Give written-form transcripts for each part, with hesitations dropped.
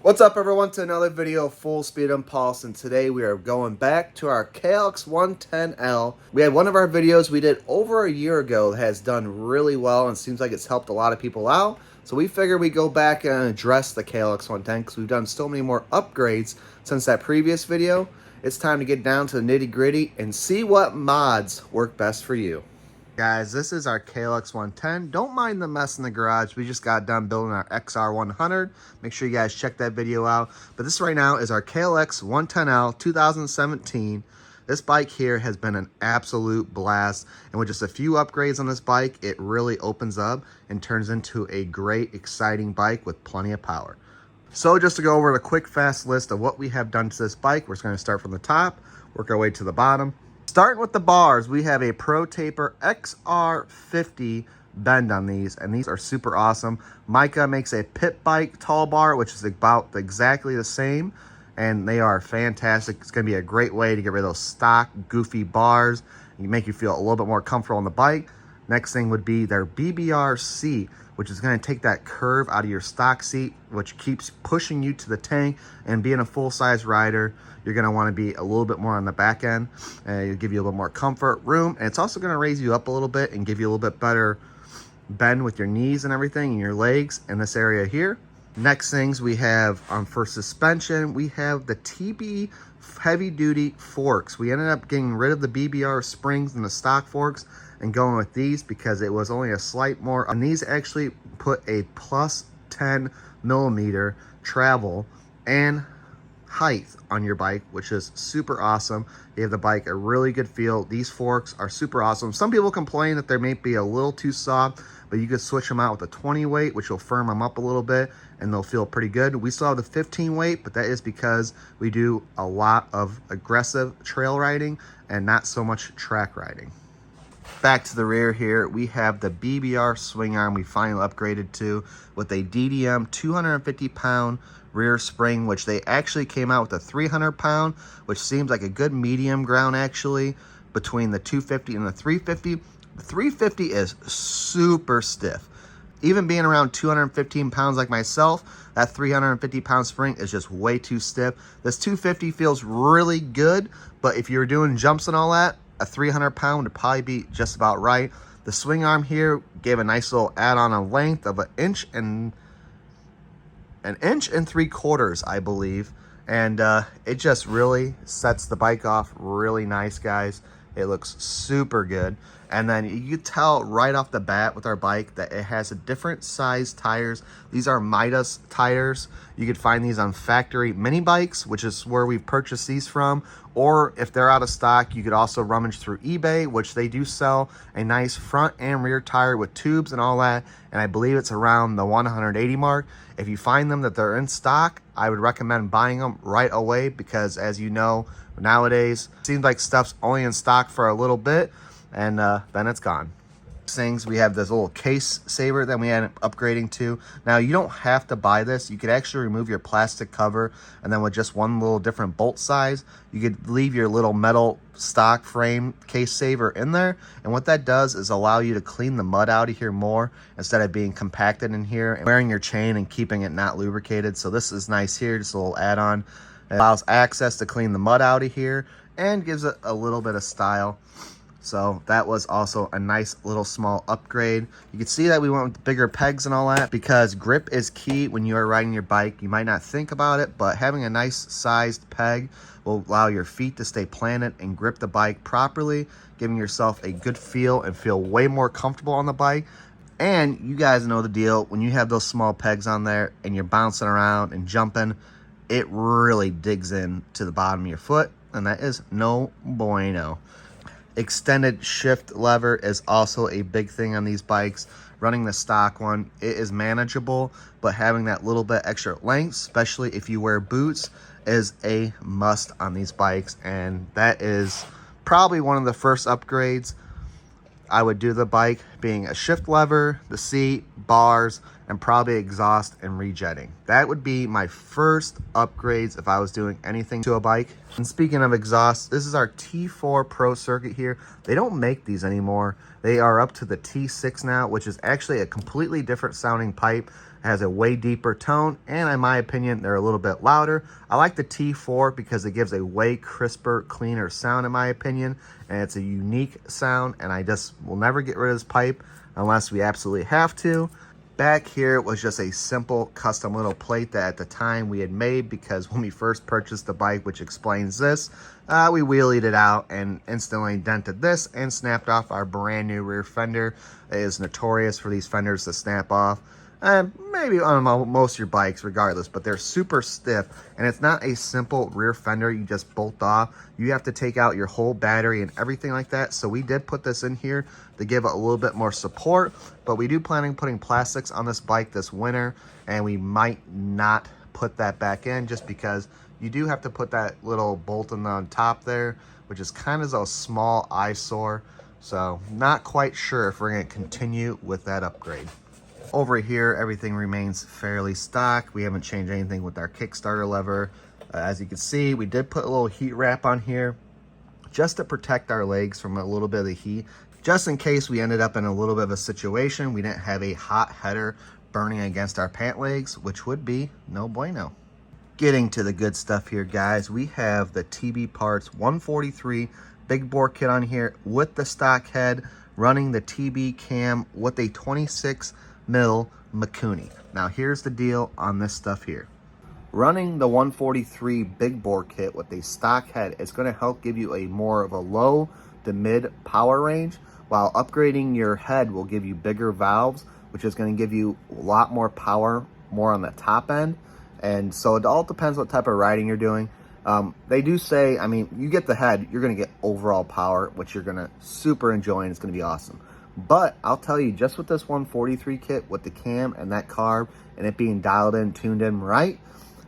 What's up everyone, to another video of Full Speed Impulse, and today we are going back to our Klx110L. We had one of our videos we did over a year ago that has done really well and seems like it's helped a lot of people out. So we figured we'd go back and address the Klx110 because we've done so many more upgrades since that previous video. It's time to get down to the nitty gritty and see what mods work best for you. Guys, this is our Klx110. Don't mind the mess in the garage. We just got done building our XR100. Make sure you guys check that video out. But this right now is our Klx110L 2017. This bike here has been an absolute blast. And with just a few upgrades on this bike, it really opens up and turns into a great, exciting bike with plenty of power. So just to go over a quick, fast list of what we have done to this bike, we're just going to start from the top, work our way to the bottom. Starting with the bars, we have a Pro Taper XR50 bend on these, and these are super awesome. Micah makes a pit bike tall bar, which is about exactly the same, and they are fantastic. It's going to be a great way to get rid of those stock, goofy bars and make you feel a little bit more comfortable on the bike. Next thing would be their BBR seat, which is going to take that curve out of your stock seat, which keeps pushing you to the tank. And being a full-size rider, you're going to want to be a little bit more on the back end. It'll give you a little more comfort, room, and it's also going to raise you up a little bit and give you a little bit better bend with your knees and everything, and your legs in this area here. Next things we have for suspension, we have the TB heavy-duty forks. We ended up getting rid of the BBR springs and the stock forks and going with these because it was only a slight more. And these actually put a plus 10 millimeter travel and height on your bike, which is super awesome. You have the bike a really good feel. These forks are super awesome. Some people complain that they may be a little too soft, but you could switch them out with a 20 weight, which will firm them up a little bit and they'll feel pretty good. We still have the 15 weight, but that is because we do a lot of aggressive trail riding and not so much track riding. Back to the rear here, we have the BBR swing arm we finally upgraded to with a DDM 250-pound rear spring, which they actually came out with a 300-pound, which seems like a good medium ground actually between the 250 and the 350. The 350 is super stiff. Even being around 215 pounds like myself, that 350-pound spring is just way too stiff. This 250 feels really good, but if you're doing jumps and all that, a 300-pound would probably be just about right. The swing arm here gave a nice little add-on a length of an inch and 3/4, I believe. And it just really sets the bike off really nice, guys. It looks super good. And then you can tell right off the bat with our bike that it has a different size tires. These are Midas tires. You could find these on factory mini bikes, which is where we've purchased these from. Or if they're out of stock, you could also rummage through eBay, which they do sell a nice front and rear tire with tubes and all that. And I believe it's around the 180 mark. If you find them that they're in stock, I would recommend buying them right away because, as you know, nowadays it seems like stuff's only in stock for a little bit and then it's gone. Things, we have this little case saver that we ended up upgrading to. Now you don't have to buy this. You could actually remove your plastic cover, and then with just one little different bolt size, you could leave your little metal stock frame case saver in there. And what that does is allow you to clean the mud out of here more instead of being compacted in here and wearing your chain and keeping it not lubricated. So this is nice here, just a little add-on. It allows access to clean the mud out of here and gives it a little bit of style. So that was also a nice little small upgrade. You can see that we went with bigger pegs and all that because grip is key when you are riding your bike. You might not think about it, but having a nice sized peg will allow your feet to stay planted and grip the bike properly, giving yourself a good feel and feel way more comfortable on the bike. And you guys know the deal. When you have those small pegs on there and you're bouncing around and jumping, it really digs in to the bottom of your foot, and that is no bueno. Extended shift lever is also a big thing on these bikes. Running the stock one, it is manageable, but having that little bit extra length, especially if you wear boots, is a must on these bikes. And that is probably one of the first upgrades I would do the bike, being a shift lever, the seat, bars, and probably exhaust and rejetting. That would be my first upgrades if I was doing anything to a bike. And speaking of exhaust, this is our T4 Pro circuit here. They don't make these anymore. They are up to the T6 now, which is actually a completely different sounding pipe. has a way deeper tone, and in my opinion, they're a little bit louder. I like the T4 because it gives a way crisper, cleaner sound in my opinion, and it's a unique sound, and I just will never get rid of this pipe unless we absolutely have to. Back here was just a simple custom little plate that at the time we had made, because when we first purchased the bike, which explains this, we wheelied it out and instantly dented this and snapped off our brand new rear fender. It is notorious for these fenders to snap off. Maybe on most of your bikes regardless, but they're super stiff, and it's not a simple rear fender you just bolt off. You have to take out your whole battery and everything like that. So we did put this in here to give it a little bit more support, but we do plan on putting plastics on this bike this winter, and we might not put that back in just because you do have to put that little bolt on top there, which is kind of a small eyesore. So not quite sure if we're going to continue with that upgrade. Over here, everything remains fairly stock. We haven't changed anything with our Kickstarter lever. As you can see, we did put a little heat wrap on here just to protect our legs from a little bit of the heat, just in case we ended up in a little bit of a situation we didn't have a hot header burning against our pant legs, which would be no bueno. Getting to the good stuff here, guys, we have the TB Parts 143 big bore kit on here with the stock head, running the TB cam with a 26 mil Mikuni. Now here's the deal on this stuff here. Running the 143 big bore kit with a stock head is going to help give you a more of a low to mid power range, while upgrading your head will give you bigger valves, which is going to give you a lot more power, more on the top end. And so it all depends what type of riding you're doing. They do say, I mean, you get the head, you're going to get overall power, which you're going to super enjoy, and it's going to be awesome. But I'll tell you, just with this 143 kit, with the cam and that carb, and it being dialed in, tuned in right,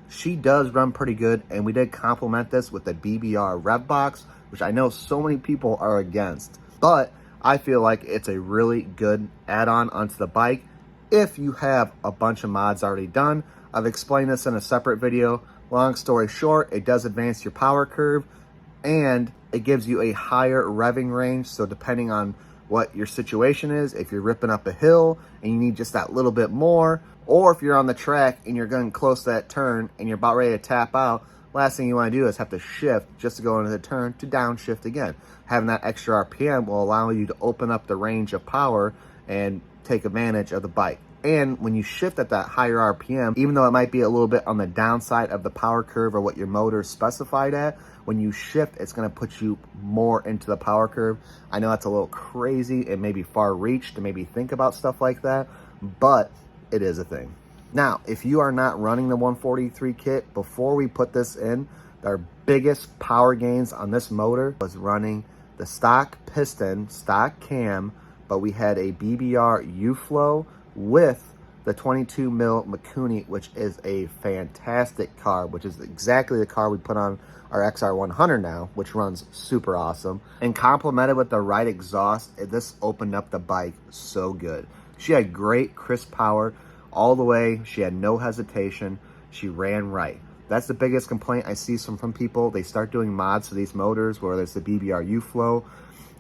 she does run pretty good. And we did complement this with the BBR rev box, which I know so many people are against, but I feel like it's a really good add-on onto the bike if you have a bunch of mods already done. I've explained this in a separate video. Long story short, it does advance your power curve, and it gives you a higher revving range. So depending on what your situation is, if you're ripping up a hill and you need just that little bit more, or if you're on the track and you're getting close to that turn and you're about ready to tap out, last thing you want to do is have to shift just to go into the turn to downshift again. Having that extra RPM will allow you to open up the range of power and take advantage of the bike. And when you shift at that higher RPM, even though it might be a little bit on the downside of the power curve or what your motor is specified at, when you shift, it's going to put you more into the power curve. I know that's a little crazy. It may be far reach to maybe think about stuff like that, but it is a thing. Now, if you are not running the 143 kit, before we put this in, our biggest power gains on this motor was running the stock piston, stock cam, but we had a BBR U-Flow with the 22 mil Mikuni, which is a fantastic carb, which is exactly the carb we put on our XR100 now, which runs super awesome. And complemented with the right exhaust, this opened up the bike so good. She had great crisp power all the way. She had no hesitation. She ran right. That's the biggest complaint I see from people. They start doing mods to these motors, whether it's the BBR U-Flow,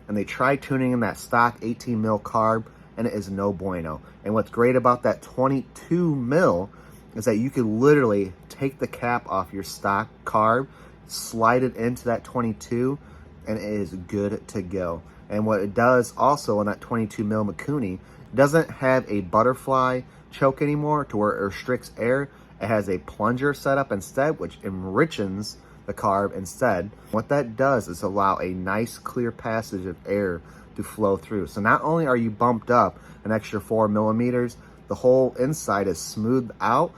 and they try tuning in that stock 18 mil carb, and it is no bueno. And what's great about that 22 mil is that you can literally take the cap off your stock carb, slide it into that 22, and it is good to go. And what it does also on that 22 mil Mikuni, doesn't have a butterfly choke anymore to where it restricts air. It has a plunger setup instead, which enriches the carb instead. What that does is allow a nice clear passage of air to flow through. So not only are you bumped up an extra 4 millimeters, the whole inside is smoothed out,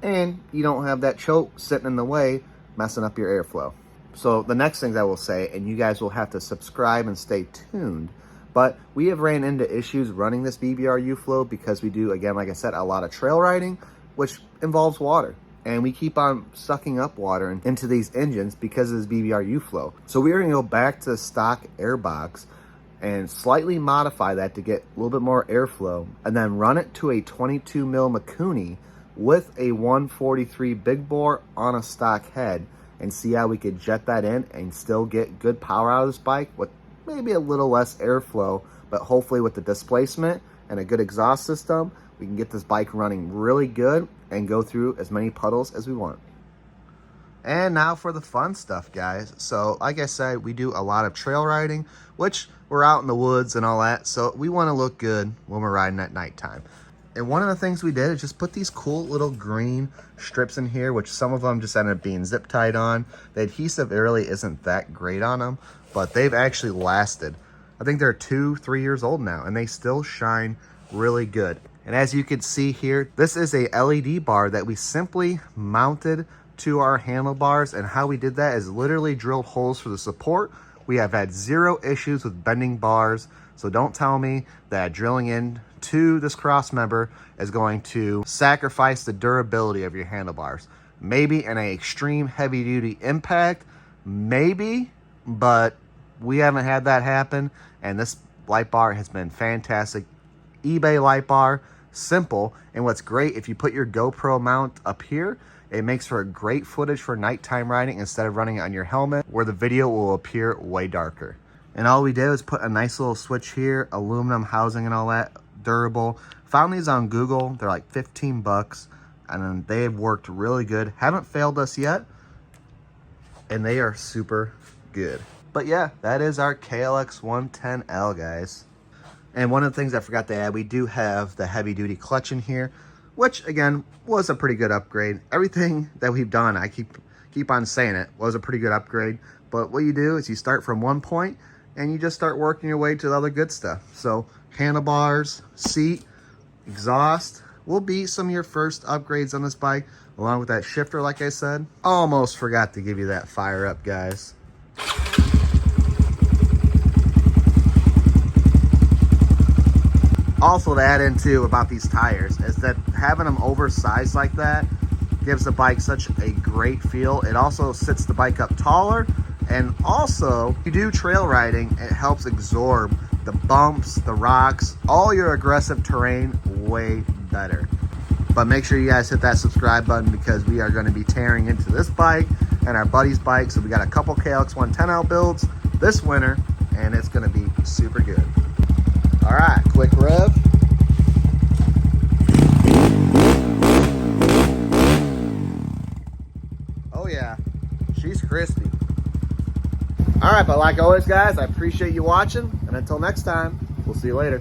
and you don't have that choke sitting in the way messing up your airflow. So the next things I will say, and you guys will have to subscribe and stay tuned, but we have ran into issues running this BBR U-Flow because we do, again, like I said, a lot of trail riding, which involves water. And we keep on sucking up water into these engines because of this BBR U-Flow. So we're gonna go back to the stock air box and slightly modify that to get a little bit more airflow, and then run it to a 22 mil Mikuni with a 143 big bore on a stock head, and see how we could jet that in and still get good power out of this bike with maybe a little less airflow, but hopefully with the displacement and a good exhaust system, we can get this bike running really good and go through as many puddles as we want. And now for the fun stuff, guys. So like I said, we do a lot of trail riding, which we're out in the woods and all that. So we want to look good when we're riding at nighttime. And one of the things we did is just put these cool little green strips in here, which some of them just ended up being zip tied on. The adhesive really isn't that great on them, but they've actually lasted. I think they're 2-3 years old now, and they still shine really good. And as you can see here, this is a LED bar that we simply mounted to our handlebars. And how we did that is literally drilled holes for the support. We have had 0 issues with bending bars. So don't tell me that drilling in to this cross member is going to sacrifice the durability of your handlebars. Maybe in an extreme heavy duty impact, maybe, but we haven't had that happen. And this light bar has been fantastic. eBay light bar, simple. And what's great, if you put your GoPro mount up here, it makes for a great footage for nighttime riding instead of running it on your helmet, where the video will appear way darker. And all we did was put a nice little switch here, aluminum housing and all that, durable. Found these on Google. They're like 15 bucks, and they've worked really good. Haven't failed us yet, and they are super good. But yeah, that is our Klx110L, guys. And one of the things I forgot to add, we do have the heavy duty clutch in here, which again was a pretty good upgrade. Everything that we've done, I keep on saying it, was a pretty good upgrade. But what you do is you start from one point and you just start working your way to the other good stuff. So handlebars, seat, exhaust will be some of your first upgrades on this bike, along with that shifter, like I said. Almost forgot to give you that fire up, guys. Also, to add into about these tires is that having them oversized like that gives the bike such a great feel. It also sits the bike up taller, and also if you do trail riding, it helps absorb the bumps, the rocks, all your aggressive terrain way better. But make sure you guys hit that subscribe button, because we are going to be tearing into this bike and our buddy's bike. So we got a couple Klx110L builds this winter, and it's going to be super good. All right, quick rev. Oh yeah, she's crispy. All right, but like always, guys, I appreciate you watching, and until next time, we'll see you later.